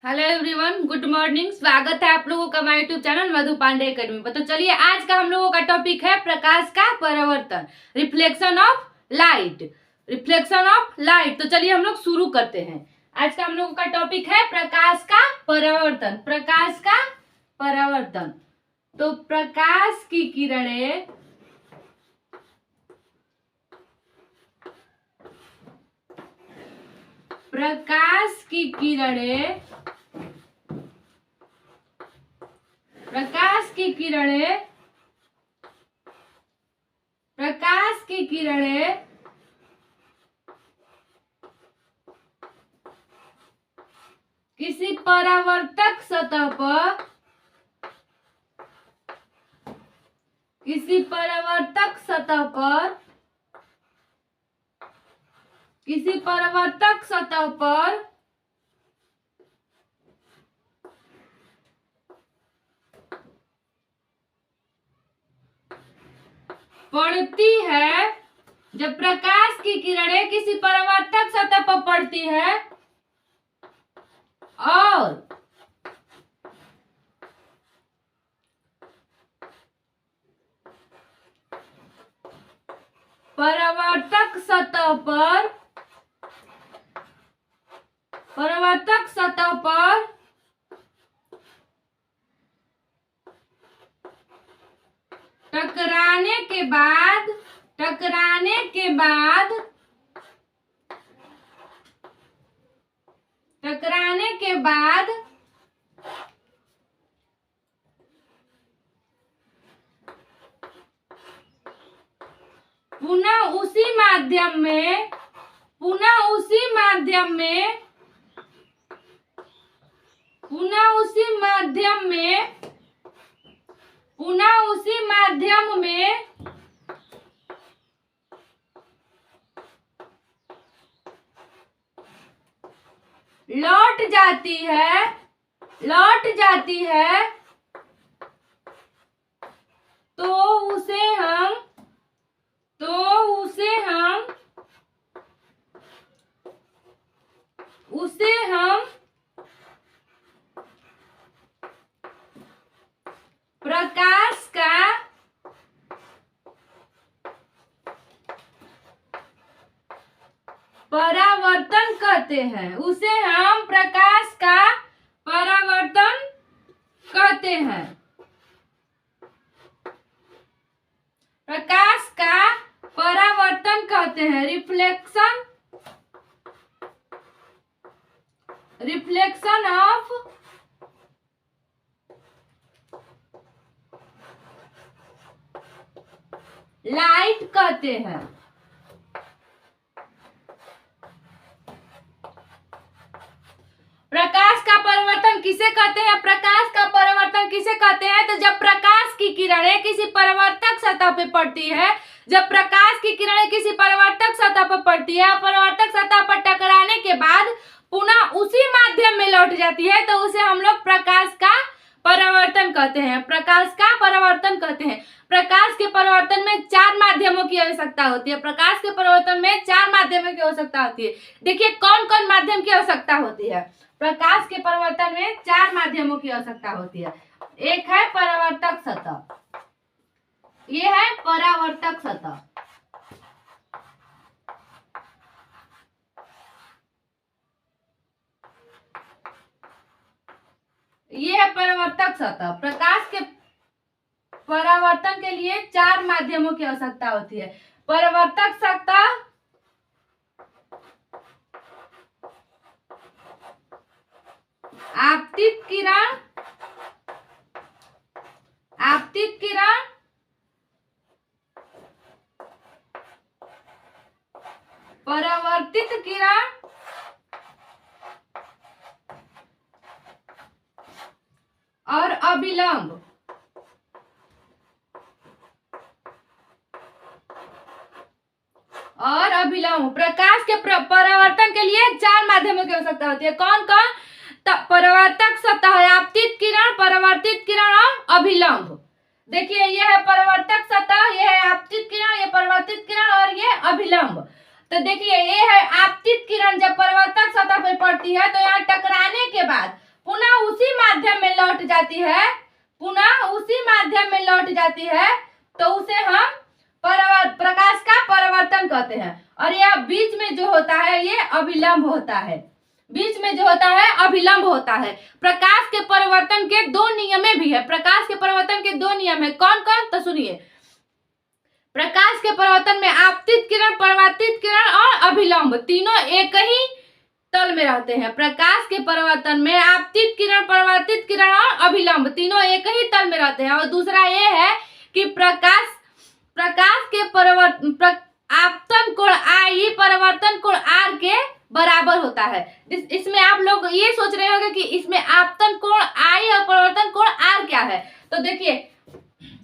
Hello everyone, good morning. स्वागत है आप लोगों का हमारे यूट्यूब चैनल मधु पांडे एकेडमी पर। तो चलिए, आज का हम लोगों का टॉपिक है प्रकाश का परावर्तन, reflection of light. Reflection of light. तो चलिए हम लोग शुरू करते हैं। आज का हम लोगों का टॉपिक है प्रकाश का परावर्तन। प्रकाश का परावर्तन। तो प्रकाश की किरणें प्रकाश की किरणें प्रकाश की किरणें प्रकाश की किरणें किसी परावर्तक सतह पर किसी परावर्तक सतह पर पड़ती है। जब प्रकाश की किरणें किसी परावर्तक सतह पर पड़ती है और परावर्तक सतह पर टकराने के बाद पुनः उसी माध्यम में लौट जाती है तो उसे हम प्रकाश का परावर्तन कहते हैं। उसे हम प्रकाश का परावर्तन कहते हैं। प्रकाश का परावर्तन कहते हैं। रिफ्लेक्शन ऑफ लाइट कहते हैं। प्रकाश का परावर्तन किसे कहते हैं? प्रकाश का परावर्तन किसे कहते हैं? तो जब प्रकाश की किरणें किसी परावर्तक सतह पे पड़ती है, परावर्तक सतह पर टकराने के बाद पुनः उसी माध्यम में लौट जाती है तो उसे हम लोग प्रकाश का परावर्तन कहते हैं। प्रकाश के परावर्तन में 4 माध्यमों की आवश्यकता होती है। देखिए कौन कौन माध्यम की आवश्यकता होती है। प्रकाश के परावर्तन में 4 माध्यमों की आवश्यकता होती है। एक है परावर्तक सतह, ये है परावर्तक सतह। ये है परावर्तक सतह। प्रकाश के परावर्तन के लिए 4 माध्यमों की आवश्यकता होती है। परावर्तक सतह, आपतित किरण, परावर्तित किरण और अभिलंब। प्रकाश के परावर्तन के लिए 4 माध्यमों की आवश्यकता होती है। कौन कौन? परावर्तक सतह, आपतित किरण, परावर्तित किरण और अभिलंब। देखिए ये है परावर्तक सतह, ये है आपतित किरण, ये परावर्तित किरण और ये अभिलंब। तो देखिए ये है आपतित किरण, जब परावर्तक सतह पर पड़ती है तो यहाँ टकराने के बाद माध्यम में लौट जाती है, पुनः उसी माध्यम में लौट जाती है, तो उसे हम प्रकाश का परावर्तन कहते हैं। और यह बीच में जो होता है ये अभिलंब होता है, बीच में जो होता है अभिलंब होता है। प्रकाश के परावर्तन के दो नियम भी है, प्रकाश के परावर्तन के दो नियम है। कौन कौन, तो सुनिए। प्रकाश के परावर्तन में आपतित किरण, परावर्तित किरण और अभिलंब तीनों एक ही तल में रहते हैं। प्रकाश के परावर्तन में आपतित किरण, परावर्तित किरण और अभिलंब तीनों एक ही तल में रहते हैं। और दूसरा ये है कि प्रकाश के आपतन कोण I परावर्तन कोण R के बराबर होता है। इसमें आप लोग ये सोच रहे होंगे कि इसमें आपतन कोण I और परावर्तन कोण R क्या है। तो देखिए,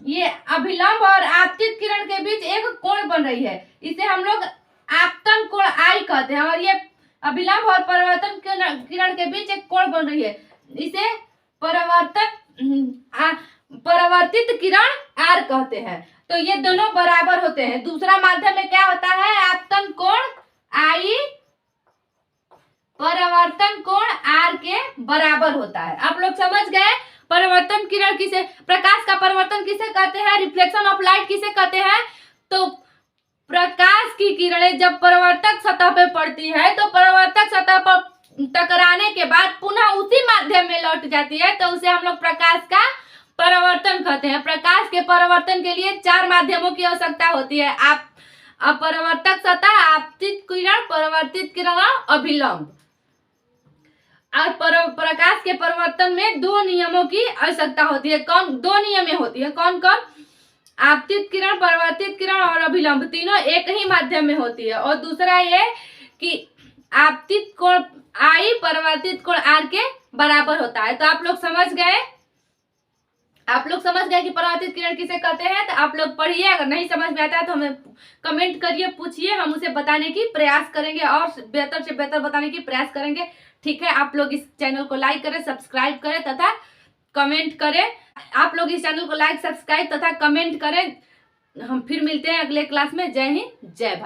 ये अभिलंब और आपतित किरण के बीच एक कोण बन रही है, इसे हम लोग आपतन कोण I कहते हैं। और ये अभिलंब और परावर्तन किरण के बीच एक कोण बन रही है, इसे परावर्तित किरण R कहते हैं। तो ये दोनों बराबर होते हैं। दूसरा माध्यम में क्या होता है, आपतन कोण I परावर्तन कोण R के बराबर होता है। आप लोग समझ गए। परावर्तन किरण किसे, प्रकाश का परावर्तन किसे कहते हैं, रिफ्लेक्शन ऑफ लाइट किसे कहते हैं। तो प्रकाश की किरणें जब परावर्तक सतह पे पड़ती है तो परावर्तक सतह पर टकराने के बाद पुनः उसी माध्यम में लौट जाती है, तो उसे हम लोग प्रकाश का परावर्तन कहते हैं। प्रकाश के परावर्तन के लिए 4 माध्यमों की आवश्यकता होती है, अपरावर्तक सतह, आपतित किरण, परावर्तित किरण और अभिलंब। और प्रकाश के परावर्तन में 2 नियमों की आवश्यकता होती है। कौन 2 नियमें होती है, कौन कौन, आपतित किरण, परावर्तित किरण और अभिलंब तीनों एक ही माध्यम में होती है। और दूसरा ये कि आपतित कोण I परावर्तित कोण R के बराबर होता है। तो आप लोग समझ गए, कि परावर्तित किरण किसे कहते हैं। तो आप लोग पढ़िए, अगर नहीं समझ में आता है तो हमें कमेंट करिए, पूछिए, हम उसे बताने की प्रयास करेंगे और बेहतर से बेहतर बताने की प्रयास करेंगे। ठीक है, आप लोग इस चैनल को लाइक करें, सब्सक्राइब करें तथा कमेंट करें। आप लोग इस चैनल को लाइक, सब्सक्राइब तथा कमेंट करें। हम फिर मिलते हैं अगले क्लास में। जय हिंद, जय भारत।